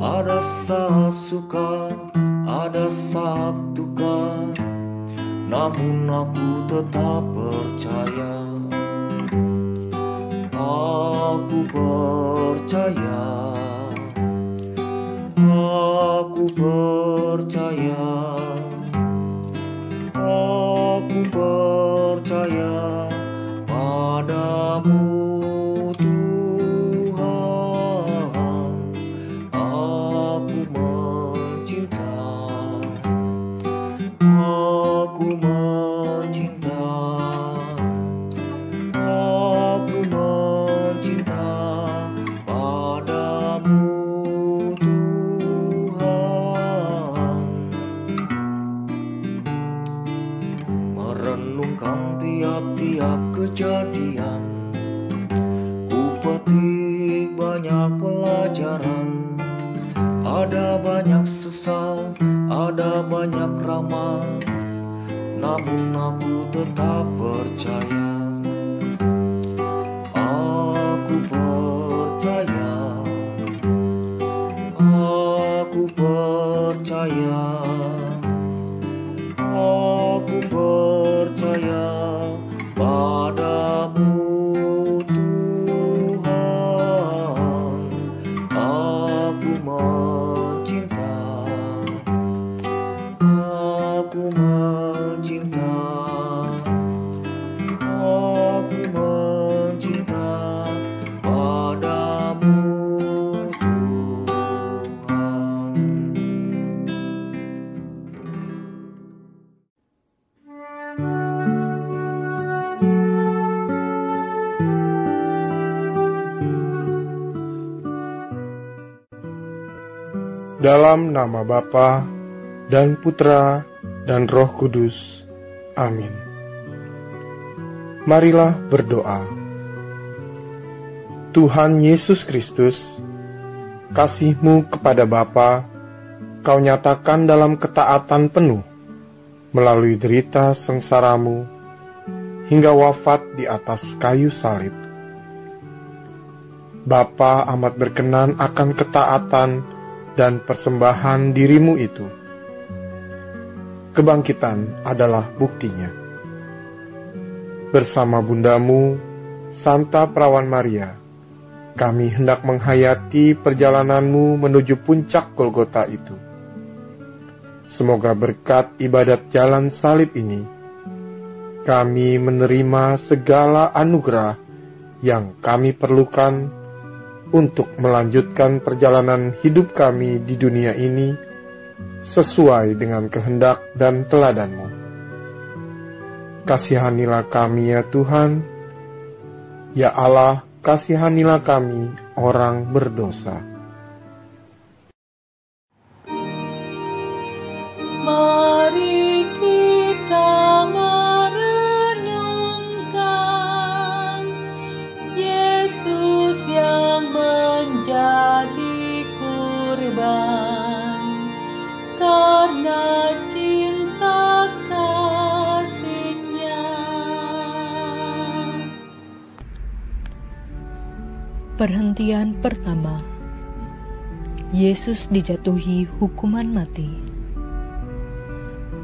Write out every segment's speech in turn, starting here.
Ada saat suka, ada saat duka, namun aku tetap percaya. Aku percaya, aku percaya, aku percaya padamu Tuhan. Aku mencinta, aku mencinta, aku mencinta padamu Tuhan. Merenungkan tiap-tiap kejadian, ku petik banyak pelajaran. Ada banyak sesal, ada banyak ramah, namun aku tetap percaya. Aku percaya, aku percaya, aku percaya padamu Tuhan. Aku mencinta, aku mencinta, aku mencinta padamu Tuhan. Dalam nama Bapa dan Putra dan Roh Kudus. Amin. Marilah berdoa. Tuhan Yesus Kristus, kasih-Mu kepada Bapa, Kau nyatakan dalam ketaatan penuh, melalui derita sengsara-Mu, hingga wafat di atas kayu salib. Bapa amat berkenan akan ketaatan dan persembahan diri-Mu itu. Kebangkitan adalah buktinya. Bersama Bunda-Mu, Santa Perawan Maria, kami hendak menghayati perjalanan-Mu menuju puncak Golgota itu. Semoga berkat ibadat jalan salib ini, kami menerima segala anugerah yang kami perlukan untuk melanjutkan perjalanan hidup kami di dunia ini sesuai dengan kehendak dan teladan-Mu. Kasihanilah kami ya Tuhan, ya Allah, kasihanilah kami orang berdosa. Mari kita merenungkan Yesus yang menjadi kurban karena cinta kasih-Nya. Perhentian pertama, Yesus dijatuhi hukuman mati.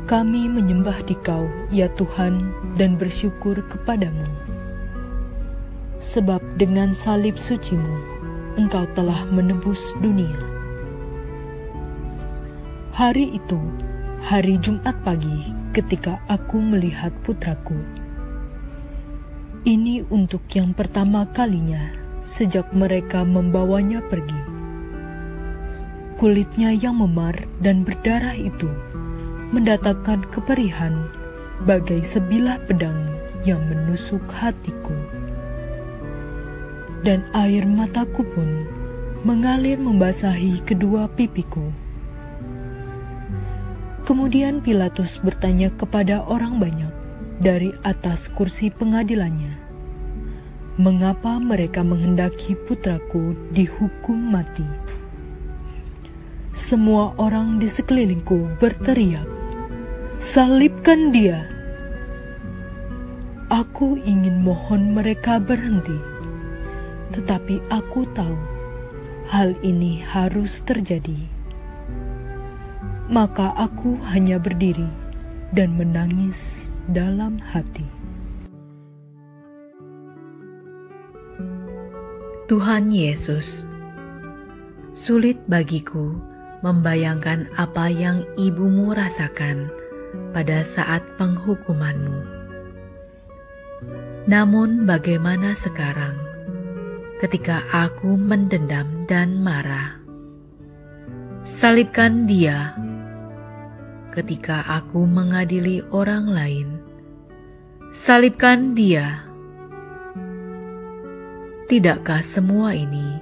Kami menyembah Dikau, ya Tuhan, dan bersyukur kepadamu. Sebab dengan salib suci-Mu, Engkau telah menebus dunia. Hari itu, hari Jumat pagi, ketika aku melihat putraku. Ini untuk yang pertama kalinya sejak mereka membawanya pergi. Kulitnya yang memar dan berdarah itu mendatangkan keperihan bagai sebilah pedang yang menusuk hatiku. Dan air mataku pun mengalir membasahi kedua pipiku. Kemudian Pilatus bertanya kepada orang banyak dari atas kursi pengadilannya, mengapa mereka menghendaki putraku dihukum mati? Semua orang di sekelilingku berteriak, "Salibkan dia!" Aku ingin mohon mereka berhenti, tetapi aku tahu hal ini harus terjadi. Maka aku hanya berdiri dan menangis dalam hati. Tuhan Yesus, sulit bagiku membayangkan apa yang ibumu rasakan pada saat penghukumanmu. Namun bagaimana sekarang ketika aku mendendam dan marah? Salibkan Dia. Ketika aku mengadili orang lain, salibkan Dia. Tidakkah semua ini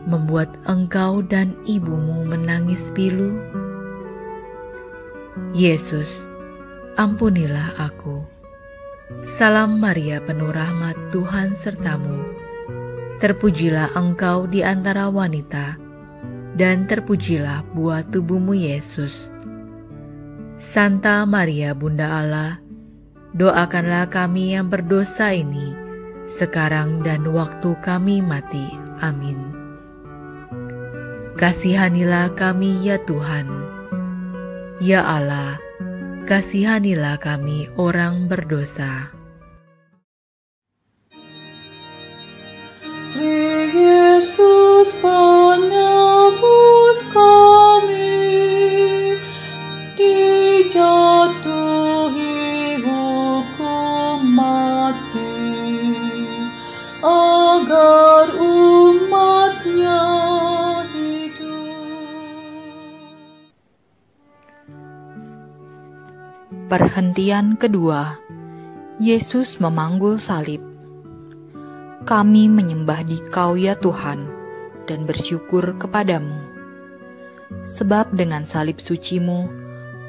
membuat engkau dan ibumu menangis pilu? Yesus, ampunilah aku. Salam Maria, penuh rahmat, Tuhan sertamu. Terpujilah engkau di antara wanita, dan terpujilah buah tubuhmu Yesus. Santa Maria, Bunda Allah, doakanlah kami yang berdosa ini, sekarang dan waktu kami mati. Amin. Kasihanilah kami ya Tuhan. Ya Allah, kasihanilah kami orang berdosa. Sri Yesus penebus kami, dijatuhi hukum mati, agar umatnya hidup. Perhentian kedua, Yesus memanggul salib. Kami menyembah Dikau ya Tuhan, dan bersyukur kepadamu. Sebab dengan salib suci-Mu,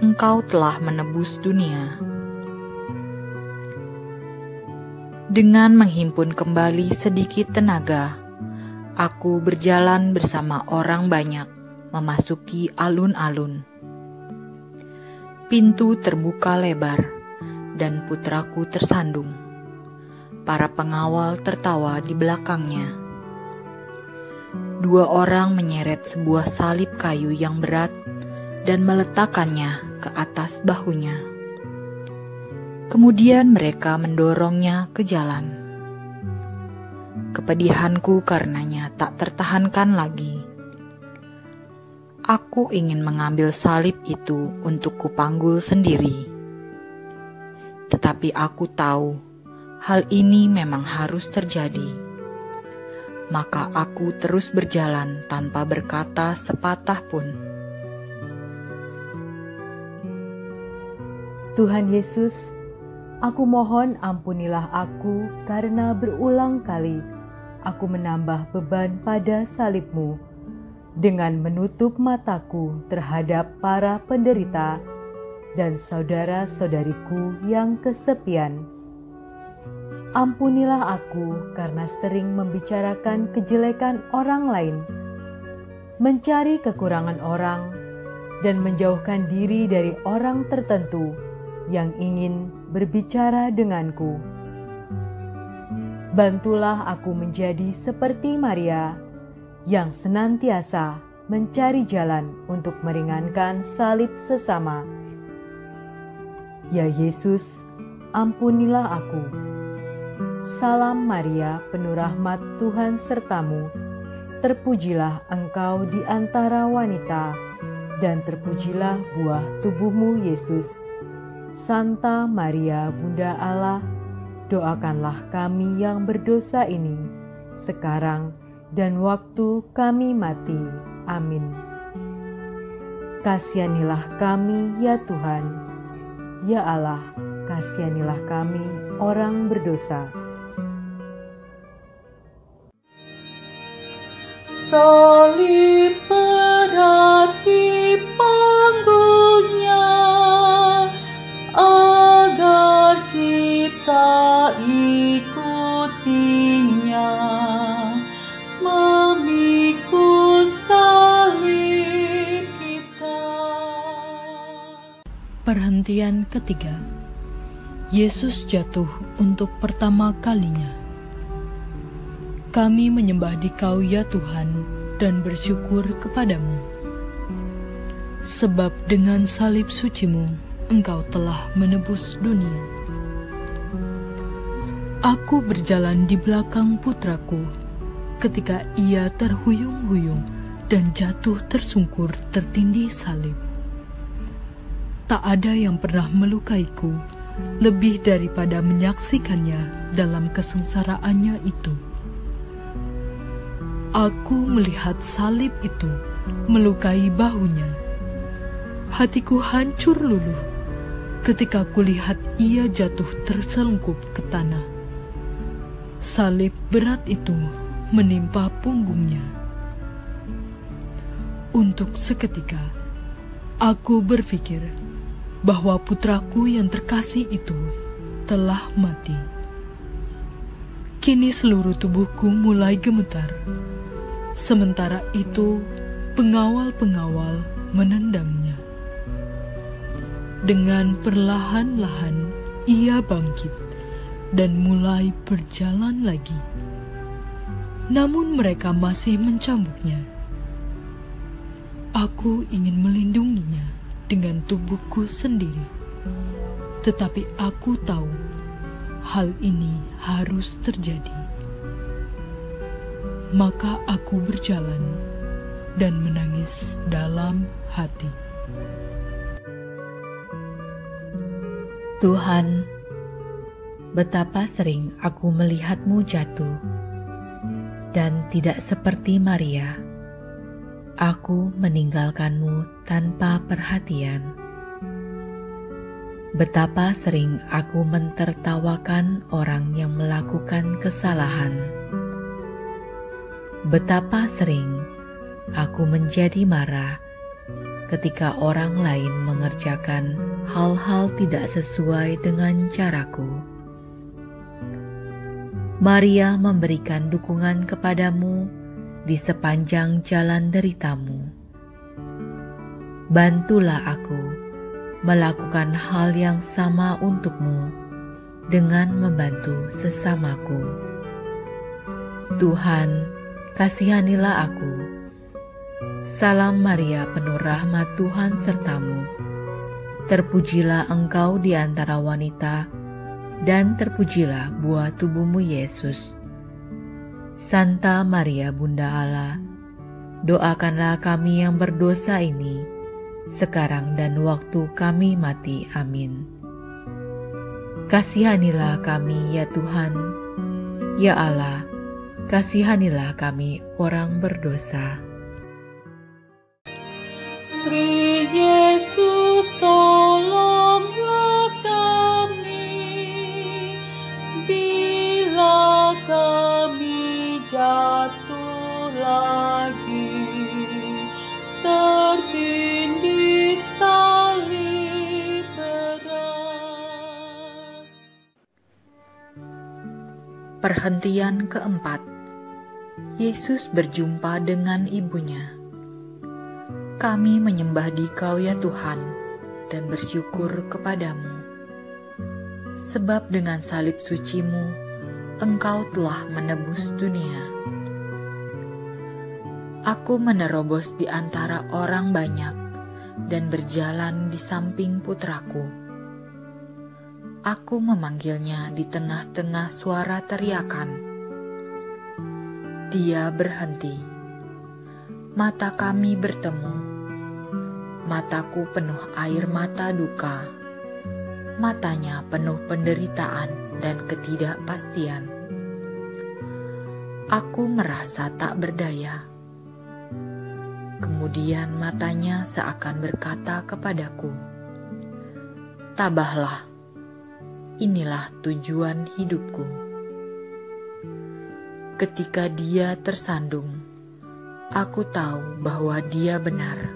Engkau telah menebus dunia. Dengan menghimpun kembali sedikit tenaga, aku berjalan bersama orang banyak memasuki alun-alun. Pintu terbuka lebar, dan putraku tersandung. Para pengawal tertawa di belakangnya. 2 orang menyeret sebuah salib kayu yang berat dan meletakkannya ke atas bahunya. Kemudian mereka mendorongnya ke jalan. Kepedihanku karenanya tak tertahankan lagi. Aku ingin mengambil salib itu untuk kupanggul sendiri. Tetapi aku tahu hal ini memang harus terjadi. Maka aku terus berjalan tanpa berkata sepatah pun. Tuhan Yesus, aku mohon ampunilah aku karena berulang kali aku menambah beban pada salib-Mu dengan menutup mataku terhadap para penderita dan saudara-saudariku yang kesepian. Ampunilah aku karena sering membicarakan kejelekan orang lain, mencari kekurangan orang, dan menjauhkan diri dari orang tertentu yang ingin berbicara denganku. Bantulah aku menjadi seperti Maria yang senantiasa mencari jalan untuk meringankan salib sesama. Ya Yesus, ampunilah aku. Salam Maria, penuh rahmat, Tuhan sertamu. Terpujilah engkau di antara wanita, dan terpujilah buah tubuhmu Yesus. Santa Maria, Bunda Allah, doakanlah kami yang berdosa ini, sekarang dan waktu kami mati. Amin. Kasihanilah kami ya Tuhan. Ya Allah, kasihanilah kami orang berdosa. Salib berarti panggulnya, agar kita ikutinya, memikul salib kita. Perhentian ketiga, Yesus jatuh untuk pertama kalinya. Kami menyembah Dikau ya Tuhan, dan bersyukur kepadamu. Sebab dengan salib sucimu, Engkau telah menebus dunia. Aku berjalan di belakang putraku ketika ia terhuyung-huyung dan jatuh tersungkur tertindih salib. Tak ada yang pernah melukaiku lebih daripada menyaksikannya dalam kesengsaraannya itu. Aku melihat salib itu melukai bahunya. Hatiku hancur luluh ketika kulihat ia jatuh terselungkup ke tanah. Salib berat itu menimpa punggungnya. Untuk seketika, aku berpikir bahwa putraku yang terkasih itu telah mati. Kini seluruh tubuhku mulai gemetar. Sementara itu, pengawal-pengawal menendangnya. Dengan perlahan-lahan ia bangkit dan mulai berjalan lagi. Namun mereka masih mencambuknya. Aku ingin melindunginya dengan tubuhku sendiri. Tetapi aku tahu hal ini harus terjadi. Maka aku berjalan dan menangis dalam hati. Tuhan, betapa sering aku melihatmu jatuh, dan tidak seperti Maria, aku meninggalkanmu tanpa perhatian. Betapa sering aku mentertawakan orang yang melakukan kesalahan. Betapa sering aku menjadi marah ketika orang lain mengerjakan hal-hal tidak sesuai dengan caraku. Maria memberikan dukungan kepadamu di sepanjang jalan deritamu. Bantulah aku melakukan hal yang sama untukmu dengan membantu sesamaku. Tuhan, kasihanilah aku. Salam Maria, penuh rahmat, Tuhan sertamu. Terpujilah engkau di antara wanita, dan terpujilah buah tubuhmu Yesus. Santa Maria Bunda Allah, doakanlah kami yang berdosa ini, sekarang dan waktu kami mati. Amin. Kasihanilah kami ya Tuhan, ya Allah, kasihanilah kami orang berdosa. Sri Yesus, tolonglah kami bila kami jatuh lagi, tertindih salib berat. Perhentian keempat. Yesus berjumpa dengan ibunya. Kami menyembah Dikau ya Tuhan dan bersyukur kepadamu. Sebab dengan salib sucimu, Engkau telah menebus dunia. Aku menerobos di antara orang banyak dan berjalan di samping putraku. Aku memanggilnya di tengah-tengah suara teriakan. Dia berhenti. Mata kami bertemu. Mataku penuh air mata duka. Matanya penuh penderitaan dan ketidakpastian. Aku merasa tak berdaya. Kemudian matanya seakan berkata kepadaku, "Tabahlah, inilah tujuan hidupku." Ketika dia tersandung, aku tahu bahwa dia benar.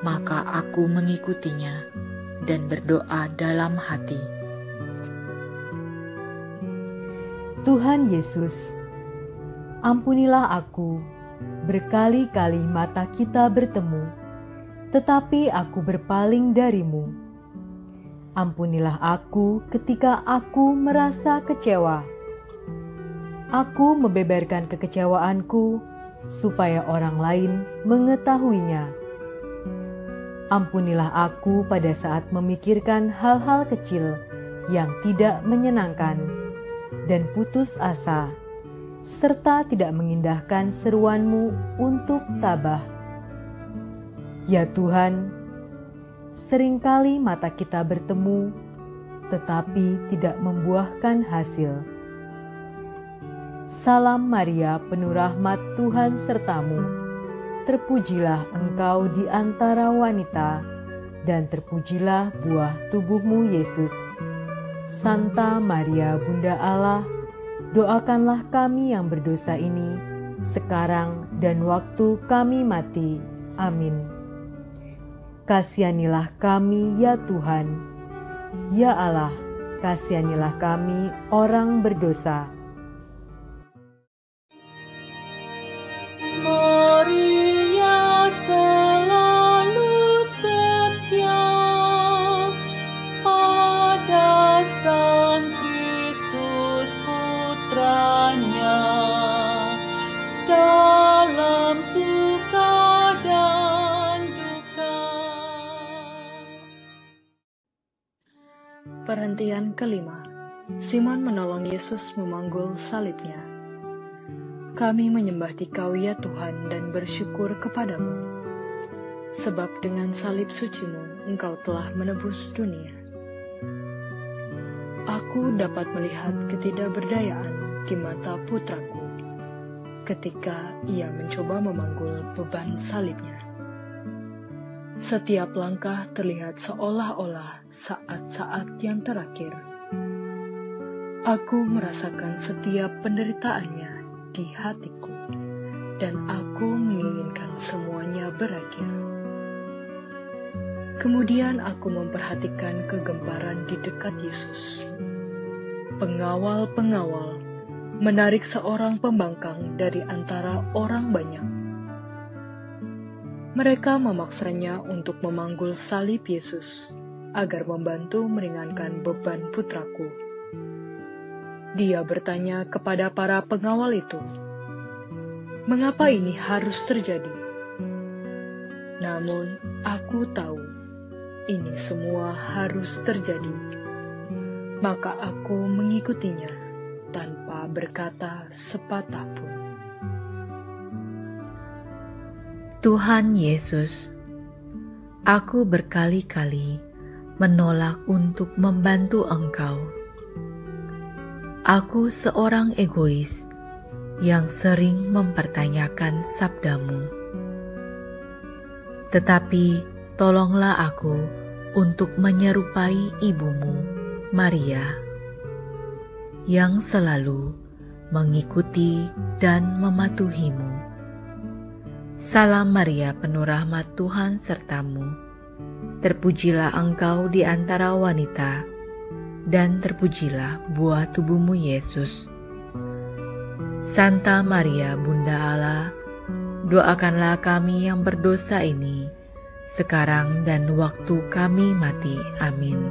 Maka aku mengikutinya dan berdoa dalam hati. Tuhan Yesus, ampunilah aku. Berkali-kali mata kita bertemu, tetapi aku berpaling darimu. Ampunilah aku ketika aku merasa kecewa. Aku membeberkan kekecewaanku supaya orang lain mengetahuinya. Ampunilah aku pada saat memikirkan hal-hal kecil yang tidak menyenangkan dan putus asa, serta tidak mengindahkan seruan-Mu untuk tabah. Ya Tuhan, seringkali mata kita bertemu, tetapi tidak membuahkan hasil. Salam Maria, penuh rahmat, Tuhan sertamu. Terpujilah engkau di antara wanita, dan terpujilah buah tubuhmu, Yesus. Santa Maria, Bunda Allah, doakanlah kami yang berdosa ini, sekarang dan waktu kami mati. Amin. Kasihanilah kami, ya Tuhan. Ya Allah, kasihanilah kami orang berdosa. Maria selalu setia pada Sang Kristus Putranya, dalam suka dan duka. Perhentian kelima, Simon menolong Yesus memanggul salibnya. Kami menyembah Dikau ya Tuhan dan bersyukur kepadamu, sebab dengan salib suci-Mu Engkau telah menebus dunia. Aku dapat melihat ketidakberdayaan di mata putraku ketika ia mencoba memanggul beban salibnya. Setiap langkah terlihat seolah-olah saat-saat yang terakhir. Aku merasakan setiap penderitaannya di hatiku, dan aku menginginkan semuanya berakhir. Kemudian aku memperhatikan kegemparan di dekat Yesus. Pengawal-pengawal menarik seorang pembangkang dari antara orang banyak. Mereka memaksanya untuk memanggul salib Yesus agar membantu meringankan beban putraku. Dia bertanya kepada para pengawal itu, "Mengapa ini harus terjadi?" Namun, aku tahu ini semua harus terjadi. Maka aku mengikutinya tanpa berkata sepatah pun. Tuhan Yesus, aku berkali-kali menolak untuk membantu Engkau. Aku seorang egois yang sering mempertanyakan sabda-Mu. Tetapi tolonglah aku untuk menyerupai ibumu, Maria, yang selalu mengikuti dan mematuhi-Mu. Salam Maria, penuh rahmat, Tuhan sertamu. Terpujilah engkau di antara wanita, dan terpujilah buah tubuhmu, Yesus. Santa Maria, Bunda Allah, doakanlah kami yang berdosa ini, sekarang dan waktu kami mati. Amin.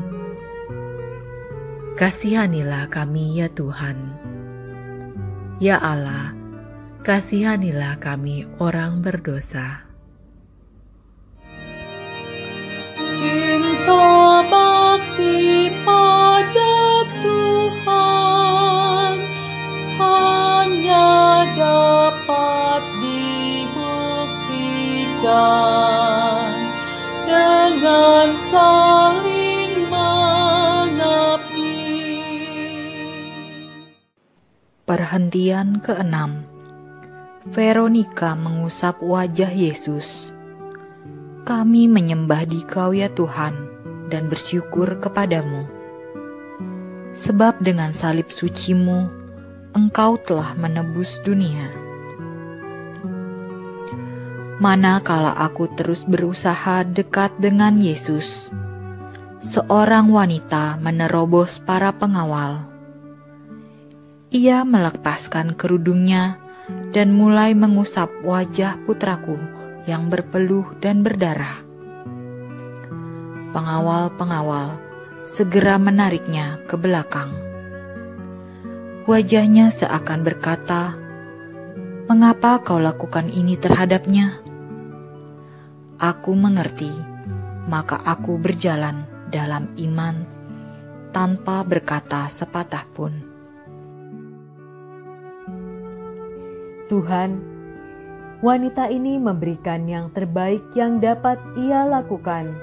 Kasihanilah kami ya Tuhan. Ya Allah, kasihanilah kami orang berdosa. Cinta bakti pada Tuhan hanya dapat dibuktikan dengan saling mengabdi. Perhentian ke-6. Veronika mengusap wajah Yesus. Kami menyembah Dikau ya Tuhan dan bersyukur kepadamu. Sebab dengan salib suci-Mu, Engkau telah menebus dunia. Manakala aku terus berusaha dekat dengan Yesus, seorang wanita menerobos para pengawal. Ia melepaskan kerudungnya dan mulai mengusap wajah putraku yang berpeluh dan berdarah. Pengawal-pengawal segera menariknya ke belakang. Wajahnya seakan berkata, Mengapa kau lakukan ini terhadapnya? Aku mengerti, maka aku berjalan dalam iman tanpa berkata sepatah pun. Tuhan, wanita ini memberikan yang terbaik yang dapat ia lakukan.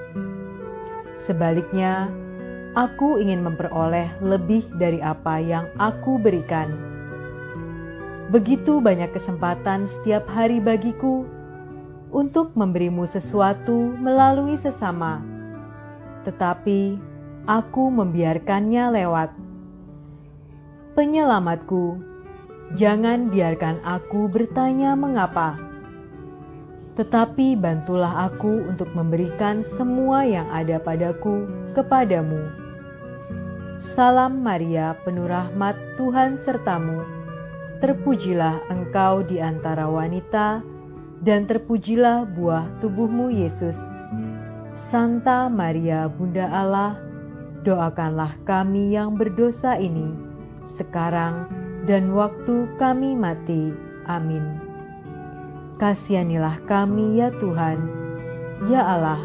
Sebaliknya, aku ingin memperoleh lebih dari apa yang aku berikan. Begitu banyak kesempatan setiap hari bagiku untuk memberimu sesuatu melalui sesama, tetapi aku membiarkannya lewat. Penyelamatku, jangan biarkan aku bertanya mengapa, tetapi bantulah aku untuk memberikan semua yang ada padaku kepadamu. Salam Maria, penuh rahmat, Tuhan sertamu. Terpujilah engkau di antara wanita, dan terpujilah buah tubuhmu Yesus. Santa Maria, Bunda Allah, doakanlah kami yang berdosa ini, sekarang dan waktu kami mati. Amin. Kasihanilah kami ya Tuhan, ya Allah,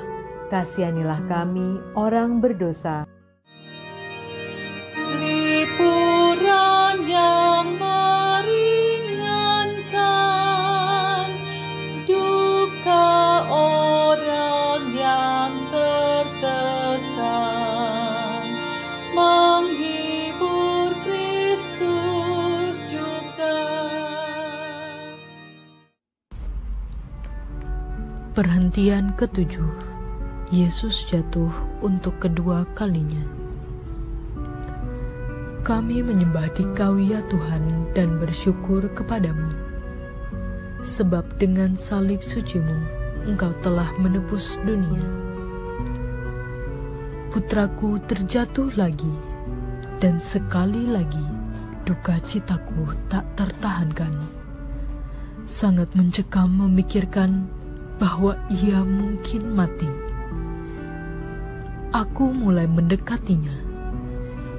kasihanilah kami orang berdosa. Liburan yang meringankan duka orang yang tertekan, menghibur Kristus juga. Perhentian ke-7. Yesus jatuh untuk kedua kalinya. Kami menyembah Dikau ya Tuhan dan bersyukur kepadamu, sebab dengan salib suci-Mu Engkau telah menebus dunia. Putraku terjatuh lagi, dan sekali lagi duka citaku tak tertahankan. Sangat mencekam memikirkan bahwa ia mungkin mati. Aku mulai mendekatinya,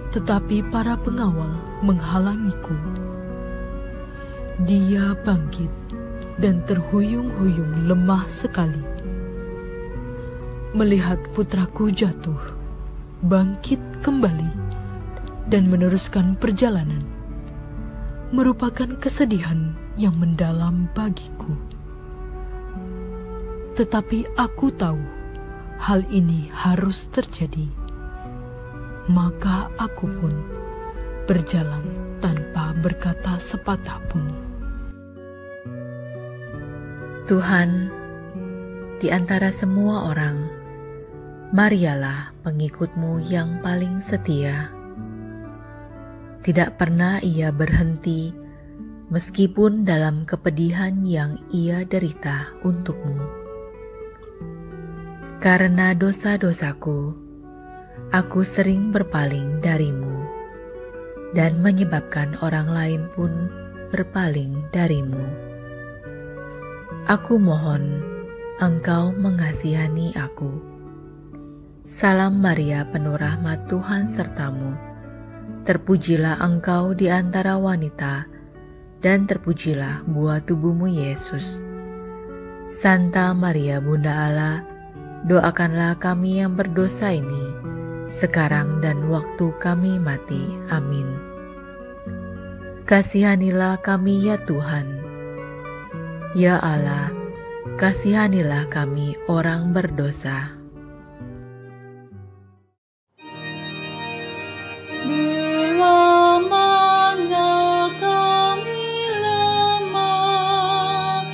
tetapi para pengawal menghalangiku. Dia bangkit dan terhuyung-huyung lemah sekali. Melihat putraku jatuh, bangkit kembali, dan meneruskan perjalanan, merupakan kesedihan yang mendalam bagiku. Tetapi aku tahu hal ini harus terjadi. Maka aku pun berjalan tanpa berkata sepatah pun. Tuhan, di antara semua orang, Marialah pengikut-Mu yang paling setia. Tidak pernah ia berhenti, meskipun dalam kepedihan yang ia derita untuk-Mu. Karena dosa-dosaku, aku sering berpaling dari-Mu, dan menyebabkan orang lain pun berpaling dari-Mu. Aku mohon Engkau mengasihani aku. Salam Maria, penuh rahmat, Tuhan sertamu. Terpujilah Engkau di antara wanita, dan terpujilah buah tubuhmu Yesus. Santa Maria, Bunda Allah, doakanlah kami yang berdosa ini, sekarang dan waktu kami mati. Amin. Kasihanilah kami ya Tuhan. Ya Allah, kasihanilah kami orang berdosa. Bila mana kami lemah,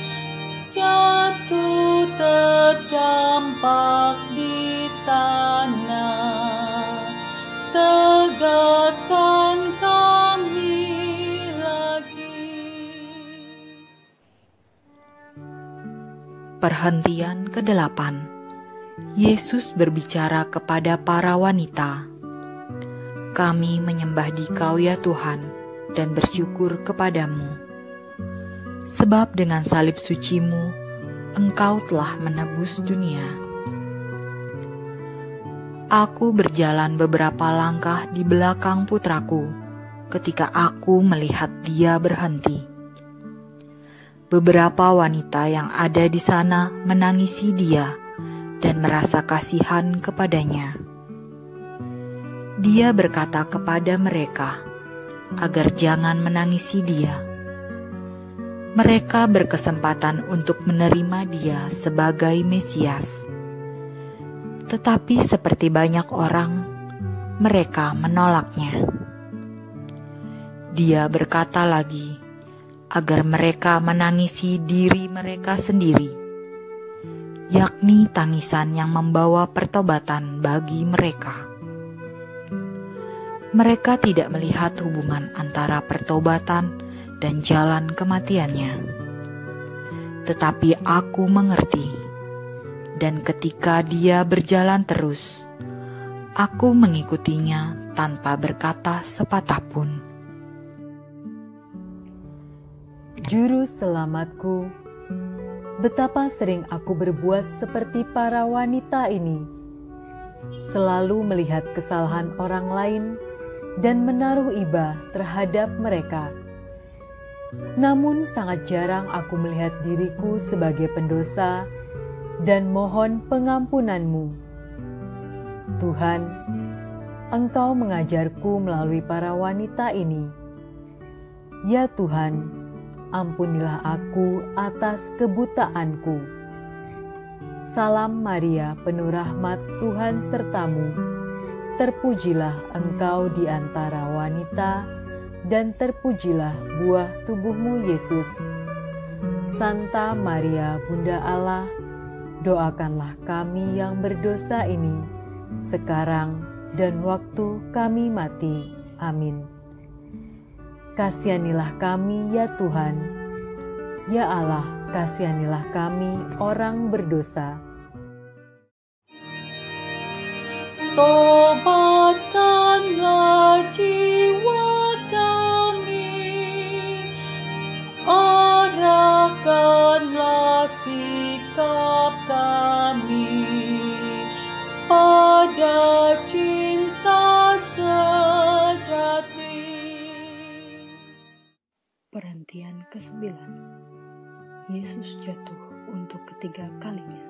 jatuh terjampak di tanah, tegakkan kami lagi. Perhentian ke-8. Yesus berbicara kepada para wanita. Kami menyembah Dikau ya Tuhan dan bersyukur kepadamu, sebab dengan salib suci-Mu Engkau telah menebus dunia. Aku berjalan beberapa langkah di belakang putraku ketika aku melihat dia berhenti. beberapa wanita yang ada di sana menangisi dia dan merasa kasihan kepadanya. Dia berkata kepada mereka agar jangan menangisi dia. Mereka berkesempatan untuk menerima dia sebagai Mesias. Tetapi seperti banyak orang, mereka menolaknya. Dia berkata lagi agar mereka menangisi diri mereka sendiri, yakni tangisan yang membawa pertobatan bagi mereka. Mereka tidak melihat hubungan antara pertobatan dan jalan kematiannya. Tetapi aku mengerti, dan ketika dia berjalan terus, aku mengikutinya tanpa berkata sepatah pun. Juru selamatku, betapa sering aku berbuat seperti para wanita ini, selalu melihat kesalahan orang lain dan menaruh iba terhadap mereka. Namun sangat jarang aku melihat diriku sebagai pendosa dan mohon pengampunan-Mu. Tuhan, Engkau mengajarku melalui para wanita ini. Ya Tuhan, ampunilah aku atas kebutaanku. Salam Maria, penuh rahmat, Tuhan sertamu. Terpujilah engkau di antara wanita, dan terpujilah buah tubuhmu Yesus. Santa Maria, Bunda Allah, doakanlah kami yang berdosa ini, sekarang dan waktu kami mati. Amin. Kasihanilah kami ya Tuhan. Ya Allah, kasihanilah kami orang berdosa. Tobatkanlah jiwa kami, arahkanlah sikap kami pada cinta sejati. Perhentian ke-9. Yesus jatuh untuk ketiga kalinya.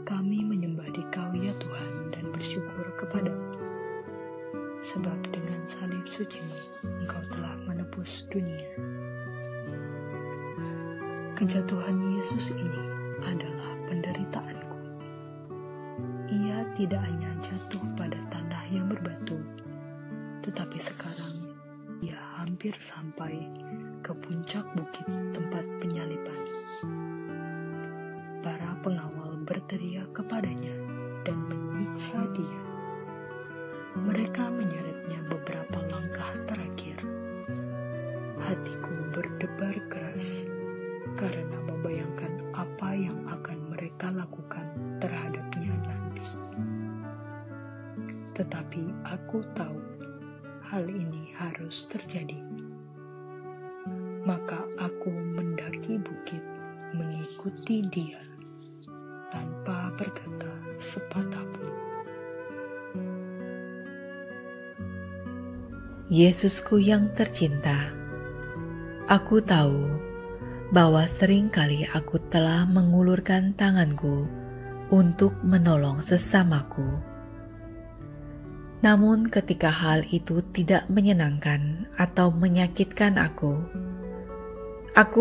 Kami menyembah Dikau ya Tuhan dan bersyukur kepadamu, sebab dengan salib suci-Mu Engkau telah menebus dunia. Kejatuhan Yesus ini adalah penderitaanku. Ia tidak hanya jatuh pada tanah yang berbatu, tetapi sekarang Ia hampir sampai ke puncak bukit tempat penyaliban. Para pengawal berteriak kepadanya dan menyiksa dia. Mereka menyeretnya beberapa langkah terakhir. Hatiku berdebar keras karena membayangkan apa yang akan mereka lakukan terhadapnya nanti. Tetapi aku tahu hal ini harus terjadi. Maka aku mendaki bukit mengikuti dia, tanpa berkata sepatah pun. Yesusku yang tercinta, aku tahu bahwa seringkali aku telah mengulurkan tanganku untuk menolong sesamaku. Namun ketika hal itu tidak menyenangkan atau menyakitkan aku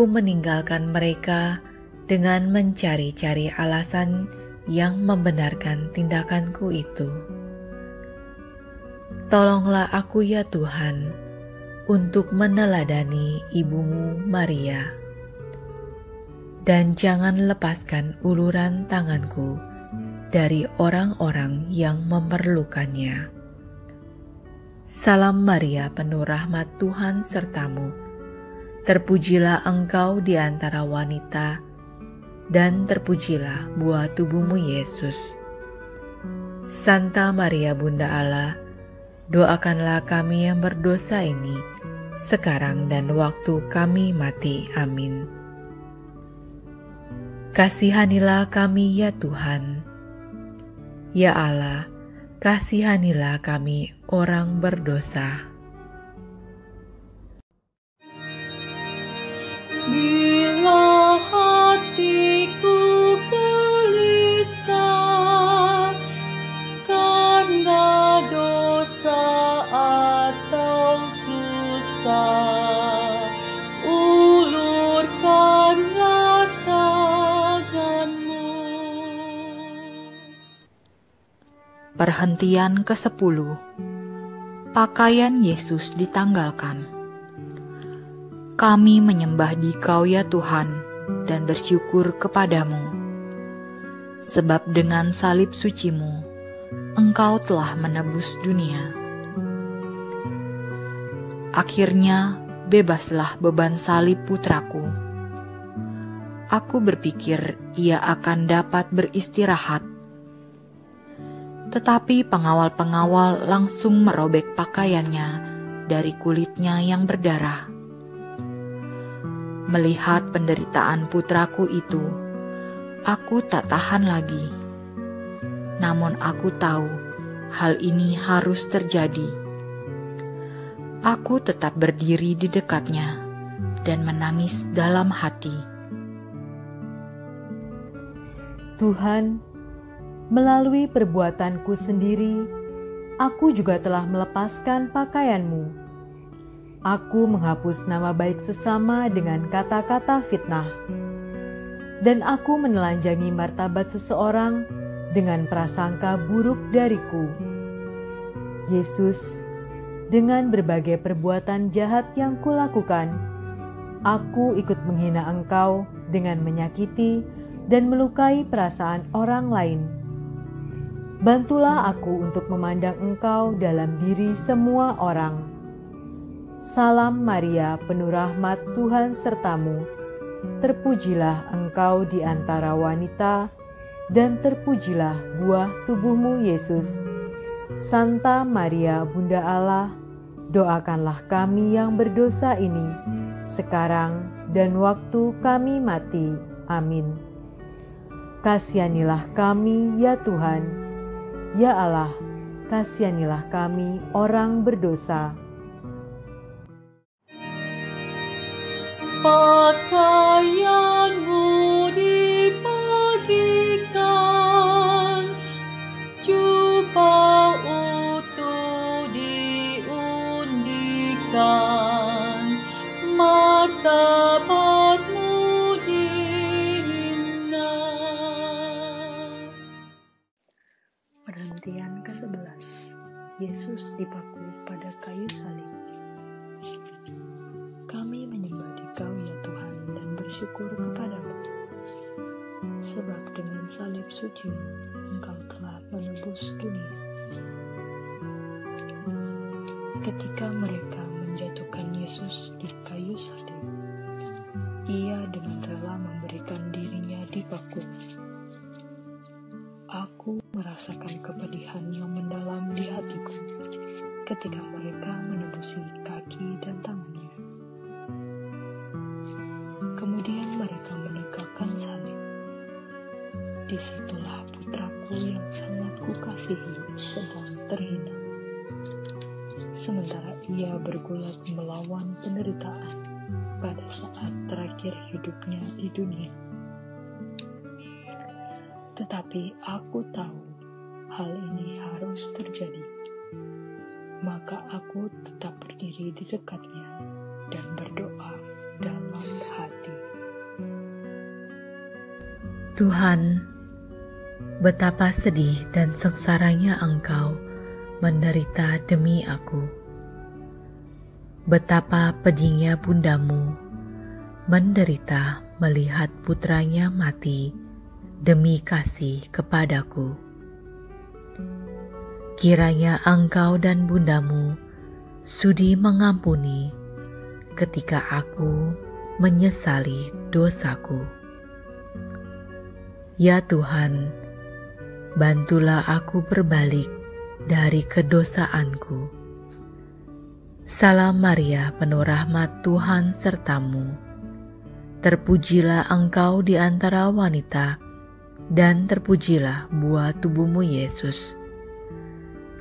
meninggalkan mereka dengan mencari-cari alasan yang membenarkan tindakanku itu. Tolonglah aku ya Tuhan untuk meneladani Ibumu Maria, dan jangan lepaskan uluran tanganku dari orang-orang yang memerlukannya. Salam Maria, penuh rahmat, Tuhan sertamu. Terpujilah engkau di antara wanita, dan terpujilah buah tubuhmu Yesus. Santa Maria Bunda Allah, doakanlah kami yang berdosa ini, sekarang dan waktu kami mati. Amin. Kasihanilah kami ya Tuhan. Ya Allah, kasihanilah kami orang berdosa. hatiku gelisah karena dosa atau susah. Ulurkanlah tanganmu. Perhentian ke-10. Pakaian Yesus ditanggalkan. Kami menyembah Dikau ya Tuhan dan bersyukur kepadamu, sebab dengan salib suci-Mu, Engkau telah menebus dunia. Akhirnya bebaslah beban salib putraku. Aku berpikir ia akan dapat beristirahat, tetapi pengawal-pengawal langsung merobek pakaiannya dari kulitnya yang berdarah. Melihat penderitaan putraku itu, aku tak tahan lagi. Namun aku tahu hal ini harus terjadi. Aku tetap berdiri di dekatnya dan menangis dalam hati. Tuhan, melalui perbuatanku sendiri, aku juga telah melepaskan pakaian-Mu. Aku menghapus nama baik sesama dengan kata-kata fitnah, dan aku menelanjangi martabat seseorang dengan prasangka buruk dariku. Yesus, dengan berbagai perbuatan jahat yang kulakukan, aku ikut menghina Engkau dengan menyakiti dan melukai perasaan orang lain. Bantulah aku untuk memandang Engkau dalam diri semua orang. Salam Maria, penuh rahmat, Tuhan sertamu. Terpujilah Engkau di antara wanita, dan terpujilah buah tubuhmu, Yesus. Santa Maria, Bunda Allah, doakanlah kami yang berdosa ini, sekarang dan waktu kami mati. Amin. Kasihanilah kami, ya Tuhan. Ya Allah, kasihanilah kami orang berdosa. Pakaianmu dibagikan, jubah utuh diundikan, martabatmu dihina. Perhentian ke-11. Yesus dipaku pada kayu salib. Kami menyembah Dikau ya Tuhan dan bersyukur kepadamu, sebab dengan salib suci Engkau telah menebus dunia. Ketika mereka menjatuhkan Yesus di kayu salib, Ia dengan rela memberikan dirinya dipaku. Aku merasakan kepedihan yang mendalam di hatiku ketika mereka menebusi kaki dan tangannya. Kemudian mereka menegakkan salib. Disitulah putraku yang sangat kukasihi sedang terhina. Sementara ia bergulat melawan penderitaan pada saat terakhir hidupnya di dunia. Tetapi aku tahu hal ini harus terjadi. Maka aku tetap berdiri di dekatnya dan berdoa dalam hati. Tuhan, betapa sedih dan sengsaranya Engkau menderita demi aku. Betapa pedihnya bundamu menderita melihat putranya mati demi kasih kepadaku. Kiranya Engkau dan bundamu sudi mengampuni ketika aku menyesali dosaku. Ya Tuhan, bantulah aku berbalik dari kedosaanku. Salam Maria, penuh rahmat, Tuhan sertamu. Terpujilah Engkau di antara wanita, dan terpujilah buah tubuhmu, Yesus.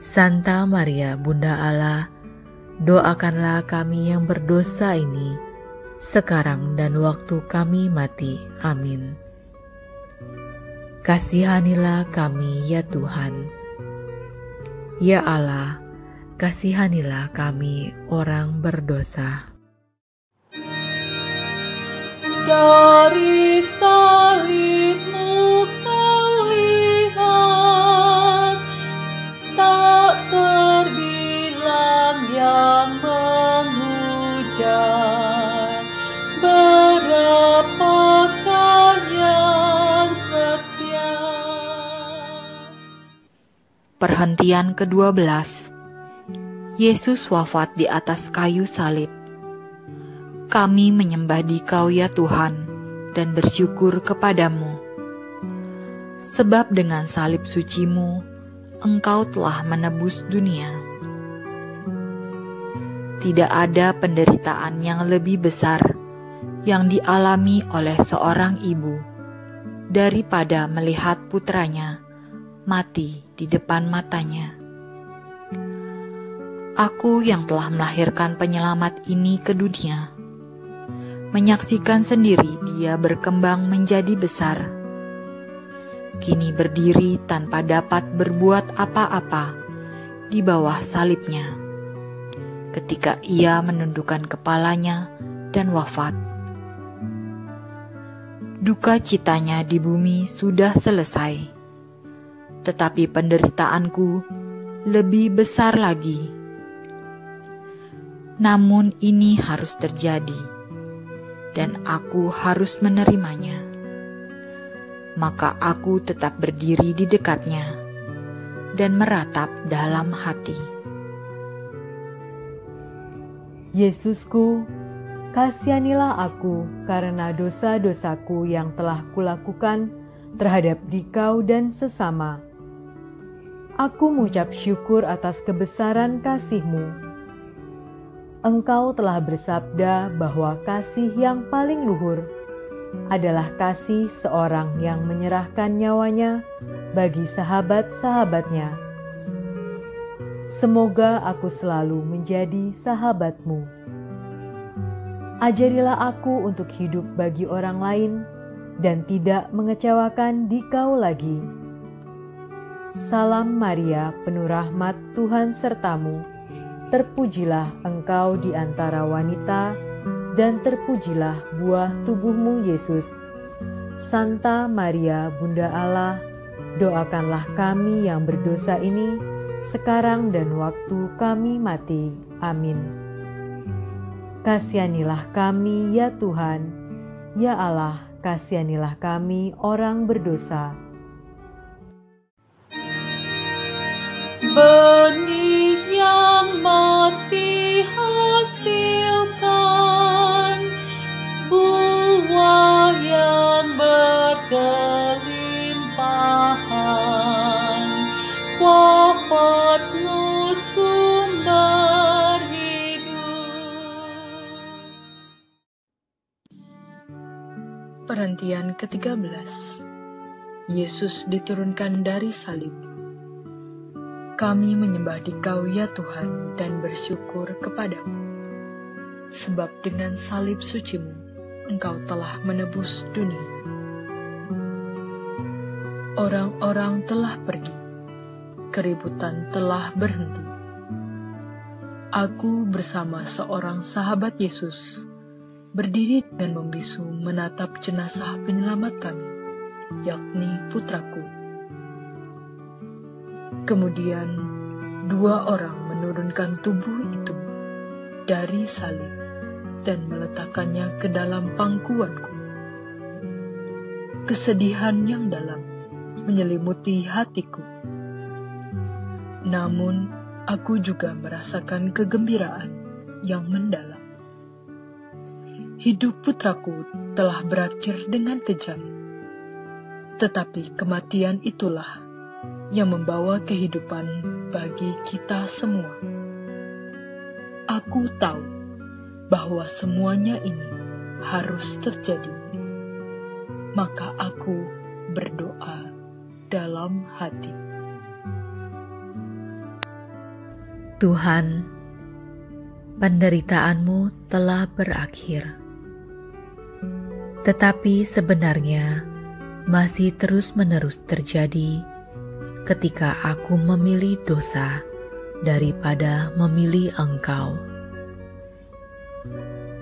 Santa Maria, Bunda Allah, doakanlah kami yang berdosa ini, sekarang dan waktu kami mati. Amin. kasihanilah kami ya Tuhan. Ya Allah, kasihanilah kami orang berdosa. Dari salib-Mu Kau lihat, tak terbilang yang menghujat. Berapakah yang setia? Perhentian ke-12. Yesus wafat di atas kayu salib. Kami menyembah Dikau ya Tuhan dan bersyukur kepadamu. Sebab dengan salib suci-Mu, Engkau telah menebus dunia. Tidak ada penderitaan yang lebih besar yang dialami oleh seorang ibu daripada melihat putranya mati di depan matanya. Aku yang telah melahirkan penyelamat ini ke dunia, menyaksikan sendiri dia berkembang menjadi besar. Kini berdiri tanpa dapat berbuat apa-apa di bawah salibnya, ketika ia menundukkan kepalanya dan wafat. Duka citanya di bumi sudah selesai, tetapi penderitaanku lebih besar lagi. Namun ini harus terjadi, dan aku harus menerimanya. Maka aku tetap berdiri di dekatnya dan meratap dalam hati. Yesusku, kasihanilah aku karena dosa-dosaku yang telah kulakukan terhadap Dikau dan sesama. Aku mengucap syukur atas kebesaran kasih-Mu. Engkau telah bersabda bahwa kasih yang paling luhur adalah kasih seorang yang menyerahkan nyawanya bagi sahabat-sahabatnya. Semoga aku selalu menjadi sahabat-Mu. Ajarilah aku untuk hidup bagi orang lain dan tidak mengecewakan Dikau lagi. Salam Maria, penuh rahmat, Tuhan sertamu. Terpujilah engkau di antara wanita, dan terpujilah buah tubuh-Mu Yesus. Santa Maria, Bunda Allah, doakanlah kami yang berdosa ini, sekarang dan waktu kami mati. Amin. Kasihanilah kami ya Tuhan, ya Allah, kasihanilah kami orang berdosa. Benih yang mati hasilkan buah yang berkelimpahan. Wafat-Mu sumber hidup. Perhentian ke-13. Yesus diturunkan dari salib. Kami menyembah Dikau ya Tuhan dan bersyukur kepadamu. Sebab dengan salib suci-Mu, Engkau telah menebus dunia. Orang-orang telah pergi, keributan telah berhenti. Aku bersama seorang sahabat Yesus berdiri dan membisu menatap jenazah penyelamat kami, yakni putraku. Kemudian 2 orang menurunkan tubuh itu dari salib dan meletakkannya ke dalam pangkuanku. Kesedihan yang dalam menyelimuti hatiku. Namun aku juga merasakan kegembiraan yang mendalam. Hidup putraku telah berakhir dengan kejam, tetapi kematian itulah yang membawa kehidupan bagi kita semua. Aku tahu bahwa semuanya ini harus terjadi, maka aku berdoa dalam hati. Tuhan, penderitaanmu telah berakhir. Tetapi sebenarnya masih terus-menerus terjadi ketika aku memilih dosa daripada memilih Engkau.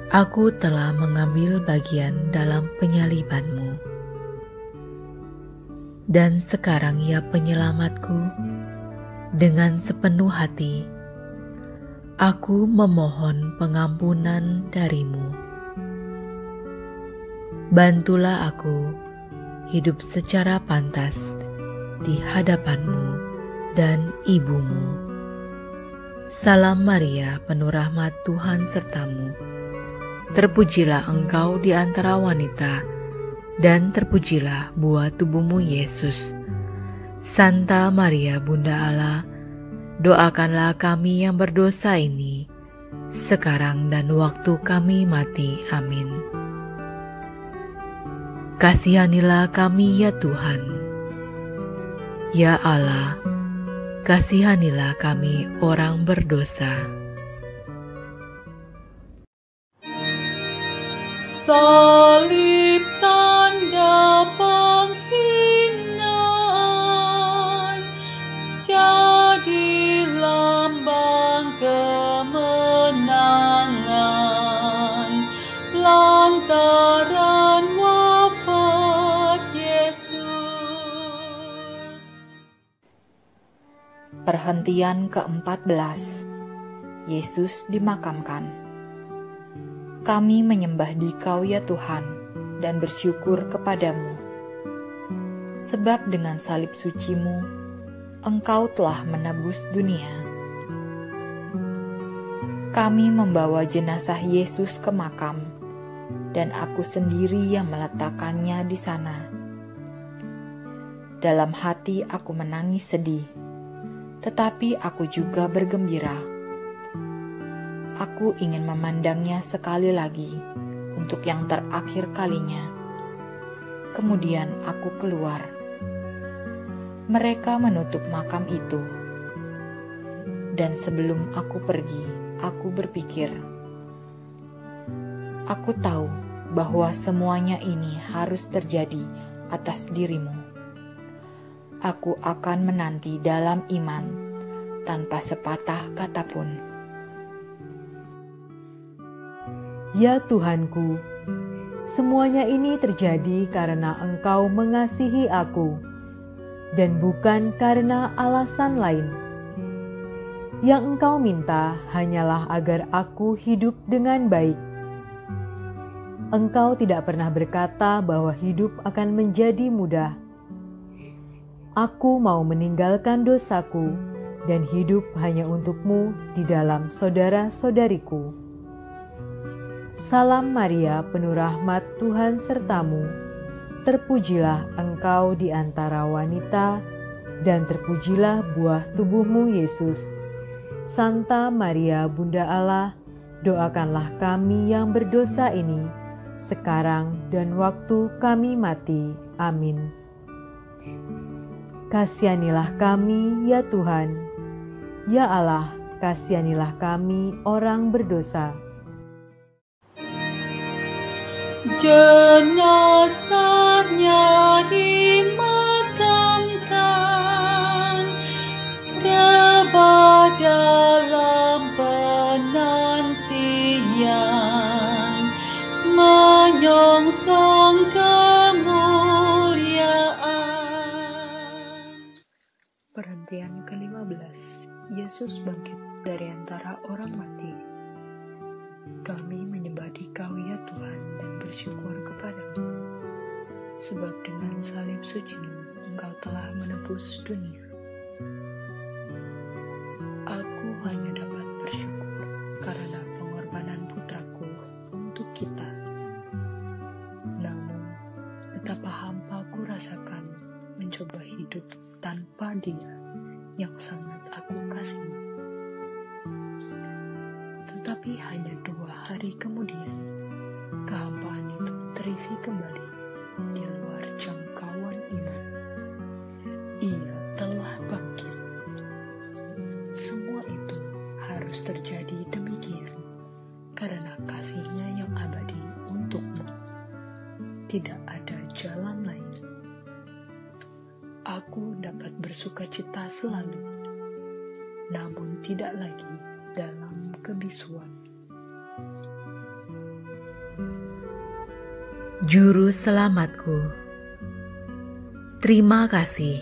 Aku telah mengambil bagian dalam penyaliban-Mu. Dan sekarang ya penyelamatku, dengan sepenuh hati, aku memohon pengampunan dari-Mu. Bantulah aku hidup secara pantas di hadapan-Mu dan Ibu-Mu. Salam Maria, penuh rahmat, Tuhan sertamu. Terpujilah Engkau di antara wanita, dan terpujilah buah tubuh-Mu, Yesus. Santa Maria, Bunda Allah, doakanlah kami yang berdosa ini, sekarang dan waktu kami mati. Amin. Kasihanilah kami ya Tuhan. Ya Allah, kasihanilah kami orang berdosa. Salib tanda penghinaan, jadi lambang kemenangan, lantaran wafat Yesus. Perhentian ke-14. Yesus dimakamkan. Kami menyembah Dikau ya Tuhan dan bersyukur kepadamu. Sebab dengan salib suci-Mu, Engkau telah menebus dunia. Kami membawa jenazah Yesus ke makam, dan aku sendiri yang meletakkannya di sana. Dalam hati aku menangis sedih, tetapi aku juga bergembira. Aku ingin memandangnya sekali lagi untuk yang terakhir kalinya. Kemudian aku keluar. Mereka menutup makam itu. Dan sebelum aku pergi, aku berpikir, aku tahu bahwa semuanya ini harus terjadi atas diri-Mu. Aku akan menanti dalam iman tanpa sepatah kata pun. Ya Tuhanku, semuanya ini terjadi karena Engkau mengasihi aku, dan bukan karena alasan lain. Yang Engkau minta hanyalah agar aku hidup dengan baik. Engkau tidak pernah berkata bahwa hidup akan menjadi mudah. Aku mau meninggalkan dosaku dan hidup hanya untuk-Mu di dalam saudara-saudariku. Salam Maria, penuh rahmat, Tuhan sertamu. Terpujilah Engkau di antara wanita, dan terpujilah buah tubuh-Mu, Yesus. Santa Maria, Bunda Allah, doakanlah kami yang berdosa ini, sekarang dan waktu kami mati. Amin. Kasihanilah kami, ya Tuhan. Ya Allah, kasihanilah kami orang berdosa. Jenazahnya dimakamkan, rebah dalam penantian, menyongsong kemuliaan. Perhentian ke-15. Yesus bangkit dari antara orang mati. Kami menyembah Dikau ya Tuhan dan bersyukur kepadamu. Sebab dengan salib suci-Mu, Engkau telah menebus dunia. Aku hanya dapat bersyukur karena pengorbanan putraku untuk kita. Namun, betapa hampa ku rasakan mencoba hidup tanpa Dia yang sangat aku kasihi. Tetapi hanya 2 hari kemudian, kehampaan itu terisi kembali di luar jangkauan iman. Ia telah bangkit. Semua itu harus terjadi demikian karena kasih-Nya yang abadi untuk-Mu. Tidak ada jalan lain aku dapat bersukacita selalu, namun tidak lagi dalam kebisuan. Juru selamatku, terima kasih.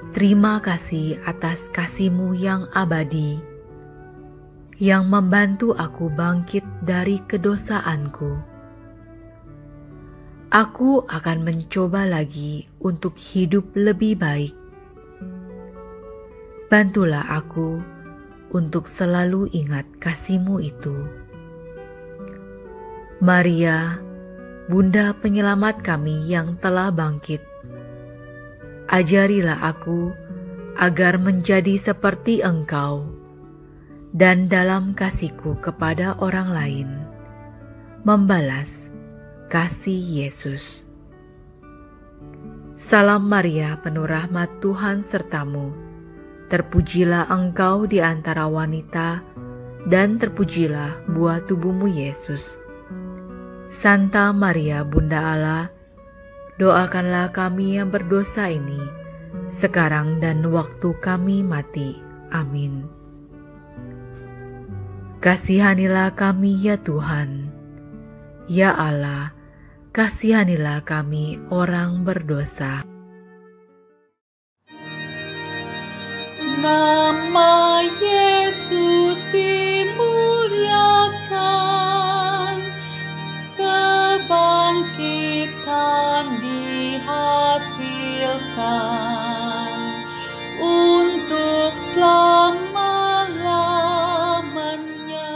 Terima kasih atas kasih-Mu yang abadi, yang membantu aku bangkit dari kedosaanku. Aku akan mencoba lagi untuk hidup lebih baik. Bantulah aku untuk selalu ingat kasih-Mu itu. Maria, Bunda Penyelamat kami yang telah bangkit, ajarilah aku agar menjadi seperti Engkau dan dalam kasih-Ku kepada orang lain, membalas kasih Yesus. Salam Maria, penuh rahmat Tuhan sertamu. Terpujilah engkau di antara wanita, dan terpujilah buah tubuhmu Yesus. Santa Maria, Bunda Allah, doakanlah kami yang berdosa ini, sekarang dan waktu kami mati. Amin. Kasihanilah kami ya Tuhan. Ya Allah, kasihanilah kami orang berdosa. Nama Yesus dimuliakan, kebangkitan dihasilkan untuk selama-lamanya.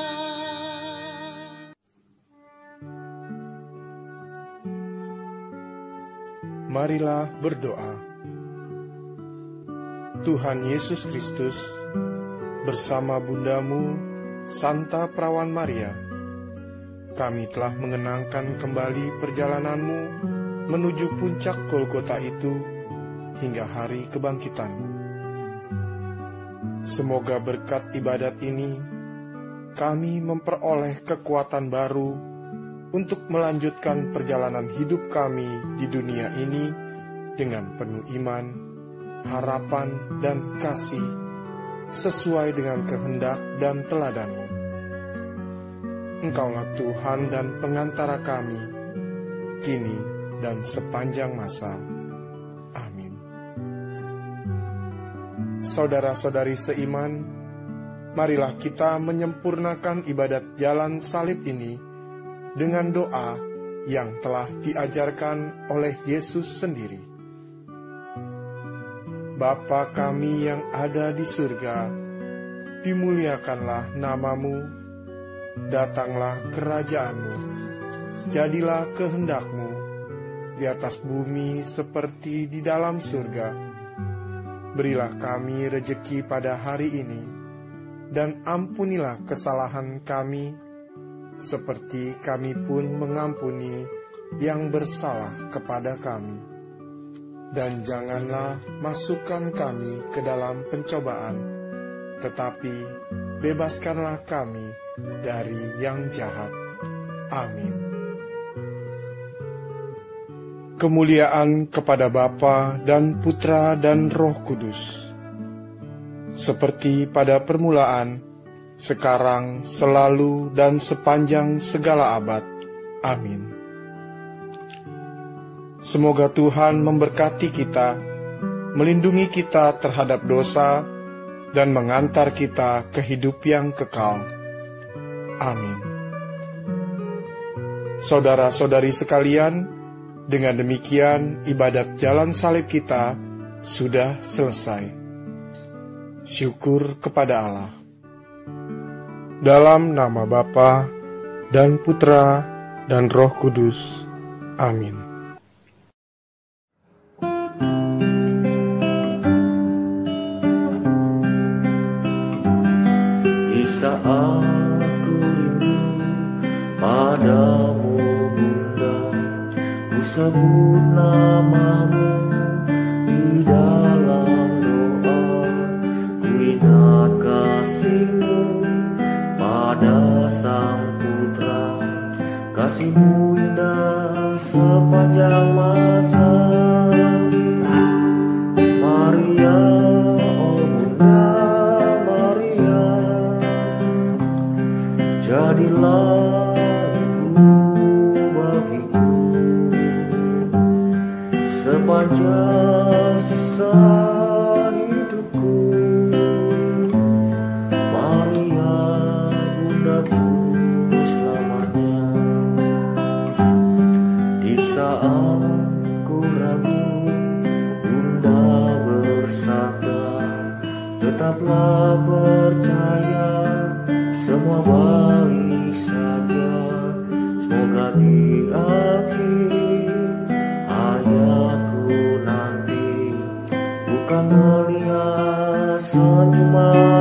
Marilah berdoa. Tuhan Yesus Kristus, bersama Bundamu, Santa Perawan Maria, kami telah mengenangkan kembali perjalananmu menuju puncak Golgota itu hingga hari kebangkitanmu. Semoga berkat ibadat ini, kami memperoleh kekuatan baru untuk melanjutkan perjalanan hidup kami di dunia ini dengan penuh iman, harapan, dan kasih sesuai dengan kehendak dan teladan-Mu. Engkaulah Tuhan dan pengantara kami, kini dan sepanjang masa. Amin. Saudara-saudari seiman, marilah kita menyempurnakan ibadat jalan salib ini dengan doa yang telah diajarkan oleh Yesus sendiri. Bapa kami yang ada di surga, dimuliakanlah nama-Mu, datanglah kerajaan-Mu, jadilah kehendak-Mu di atas bumi seperti di dalam surga. Berilah kami rejeki pada hari ini, dan ampunilah kesalahan kami, seperti kami pun mengampuni yang bersalah kepada kami. Dan janganlah masukkan kami ke dalam pencobaan, tetapi bebaskanlah kami dari yang jahat. Amin. Kemuliaan kepada Bapa dan Putra dan Roh Kudus, seperti pada permulaan, sekarang, selalu, dan sepanjang segala abad. Amin. Semoga Tuhan memberkati kita, melindungi kita terhadap dosa, dan mengantar kita ke hidup yang kekal. Amin. Saudara-saudari sekalian, dengan demikian ibadat jalan salib kita sudah selesai. Syukur kepada Allah. Dalam nama Bapa dan Putra dan Roh Kudus. Amin. Di saat ku rindu padamu Bunda, ku sebut namamu di dalam doa, ku ingat kasihmu pada Sang Putra, kasihmu indah sepanjang masa. hidupku, Maria bundaku selamanya. Di saat ku ragu, Bunda bersabda, tetaplah percaya, semua baik saja. Semoga di akhir hayatku nanti bukan melihat senyuman